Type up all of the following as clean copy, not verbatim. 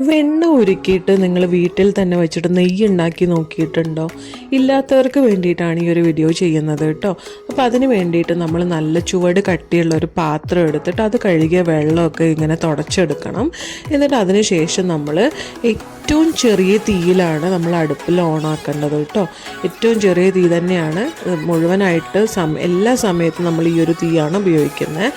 വെണ്ണ ഉരുക്കിയിട്ട് നിങ്ങൾ വീട്ടിൽ തന്നെ വെച്ചിട്ട് നെയ്യ് ഉണ്ടാക്കി നോക്കിയിട്ടുണ്ടോ? ഇല്ലാത്തവർക്ക് വേണ്ടിയിട്ടാണ് ഈ ഒരു വീഡിയോ ചെയ്യുന്നത് കേട്ടോ. അപ്പോൾ അതിന് വേണ്ടിയിട്ട് നമ്മൾ നല്ല ചുവട് കട്ടിയുള്ള ഒരു പാത്രം എടുത്തിട്ട് അത് കഴുകിയ വെള്ളമൊക്കെ ഇങ്ങനെ തുടച്ചെടുക്കണം. എന്നിട്ട് അതിന് ശേഷം നമ്മൾ ഏറ്റവും ചെറിയ തീയിലാണ് നമ്മൾ അടുപ്പിൽ ഓണാക്കേണ്ടത് കേട്ടോ. ഏറ്റവും ചെറിയ തീ തന്നെയാണ് മുഴുവനായിട്ട് എല്ലാ സമയത്തും നമ്മൾ ഈ ഒരു തീയാണ് ഉപയോഗിക്കുന്നത്.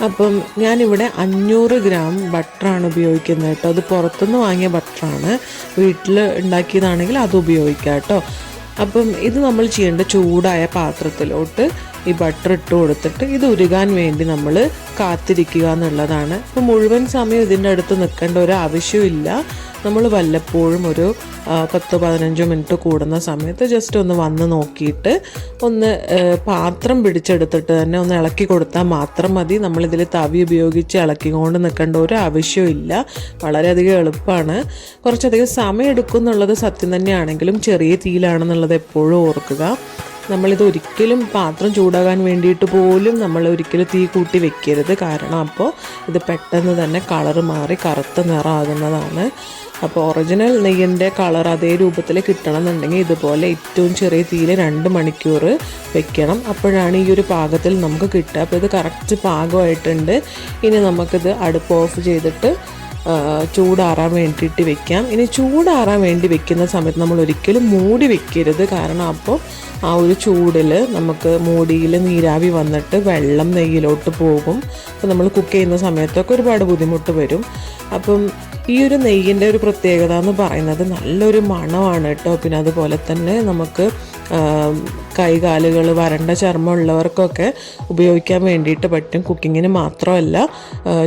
അപ്പം ഞാനിവിടെ 500 ഗ്രാം ബട്ടറാണ് ഉപയോഗിക്കുന്നത് കേട്ടോ. അത് പുറത്തുനിന്ന് വാങ്ങിയ ബട്ടറാണ്, വീട്ടിൽ ഉണ്ടാക്കിയതാണെങ്കിൽ അത് ഉപയോഗിക്കാം കേട്ടോ. അപ്പം ഇത് നമ്മൾ ചെയ്യേണ്ട ചൂടായ പാത്രത്തിലോട്ട് ഈ ബട്ടർ ഇട്ട് കൊടുത്തിട്ട് ഇത് ഉരുകാൻ വേണ്ടി നമ്മൾ കാത്തിരിക്കുക എന്നുള്ളതാണ്. അപ്പോൾ മുഴുവൻ സമയം ഇതിൻ്റെ അടുത്ത് നിൽക്കേണ്ട ഒരു ആവശ്യമില്ല. നമ്മൾ വല്ലപ്പോഴും ഒരു 10-15 മിനിറ്റ് കൂടുന്ന സമയത്ത് ജസ്റ്റ് ഒന്ന് വന്ന് നോക്കിയിട്ട് ഒന്ന് പാത്രം പിടിച്ചെടുത്തിട്ട് തന്നെ ഒന്ന് ഇളക്കി കൊടുത്താൽ മാത്രം മതി. നമ്മളിതിൽ തവി ഉപയോഗിച്ച് ഇളക്കിക്കൊണ്ട് നിൽക്കേണ്ട ഒരു ആവശ്യമില്ല. വളരെയധികം എളുപ്പമാണ്. കുറച്ചധികം സമയം എടുക്കും എന്നുള്ളത് സത്യം തന്നെയാണെങ്കിലും ചെറിയ തീയിലാണെന്നുള്ളത് എപ്പോഴും ഓർക്കുക. നമ്മളിത് ഒരിക്കലും പാത്രം ചൂടാകാൻ വേണ്ടിയിട്ട് പോലും നമ്മൾ ഒരിക്കലും തീ കൂട്ടി വെക്കരുത്. കാരണം അപ്പോൾ ഇത് പെട്ടെന്ന് തന്നെ കളറ് മാറി കറുത്ത നിറമാകുന്നതാണ്. അപ്പോൾ ഒറിജിനൽ നെയ്യിൻ്റെ കളർ അതേ രൂപത്തിൽ കിട്ടണമെന്നുണ്ടെങ്കിൽ ഇതുപോലെ ഏറ്റവും ചെറിയ തീയിൽ 2 മണിക്കൂർ വെക്കണം. അപ്പോഴാണ് ഈ ഒരു പാകത്തിൽ നമുക്ക് കിട്ടുക. അപ്പോൾ ഇത് കറക്റ്റ് പാകമായിട്ടുണ്ട്. ഇനി നമുക്കിത് അടുപ്പ് ഓഫ് ചെയ്തിട്ട് ചൂടാറാൻ വേണ്ടിയിട്ട് വെക്കാം. ഇനി ചൂടാറാൻ വേണ്ടി വെക്കുന്ന സമയത്ത് നമ്മൾ ഒരിക്കലും മൂടി വെക്കരുത്. കാരണം അപ്പോൾ ആ ഒരു ചൂടിൽ നമുക്ക് മൂടിയിൽ നീരാവി വന്നിട്ട് വെള്ളം നെയ്യിലോട്ട് പോകും. അപ്പോൾ നമ്മൾ കുക്ക് ചെയ്യുന്ന സമയത്തൊക്കെ ഒരുപാട് ബുദ്ധിമുട്ട് വരും. അപ്പം ഈ ഒരു നെയ്യിൻ്റെ ഒരു പ്രത്യേകത എന്ന് പറയുന്നത് നല്ലൊരു മണമാണ് കേട്ടോ. പിന്നെ അതുപോലെ തന്നെ നമുക്ക് കൈകാലുകൾ വരണ്ട ചർമ്മമുള്ളവർക്കൊക്കെ ഉപയോഗിക്കാൻ വേണ്ടിയിട്ട് പറ്റും. കുക്കിങ്ങിന് മാത്രമല്ല,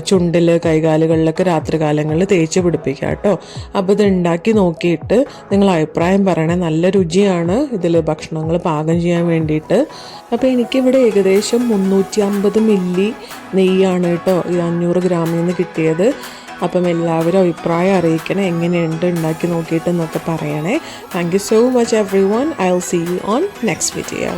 ചുണ്ടിൽ കൈകാലുകളിലൊക്കെ രാത്രി കാലങ്ങളിൽ തേച്ച് പിടിപ്പിക്കുക കേട്ടോ. അപ്പോൾ ഇത് ഉണ്ടാക്കി നോക്കിയിട്ട് നിങ്ങൾ അഭിപ്രായം പറയണേ. നല്ല രുചിയാണ് ഇതിൽ ഭക്ഷണങ്ങൾ പാകം ചെയ്യാൻ വേണ്ടിയിട്ട്. അപ്പോൾ എനിക്കിവിടെ ഏകദേശം 350 മില്ലി നെയ്യാണ് കേട്ടോ ഈ 500 ഗ്രാമിൽ നിന്ന് കിട്ടിയത്. അപ്പം എല്ലാവരും അഭിപ്രായം അറിയിക്കണേ, എങ്ങനെയുണ്ട് ഉണ്ടാക്കി നോക്കിയിട്ട് എന്നൊക്കെ പറയണേ. Thank you so much everyone. I will see you on next video.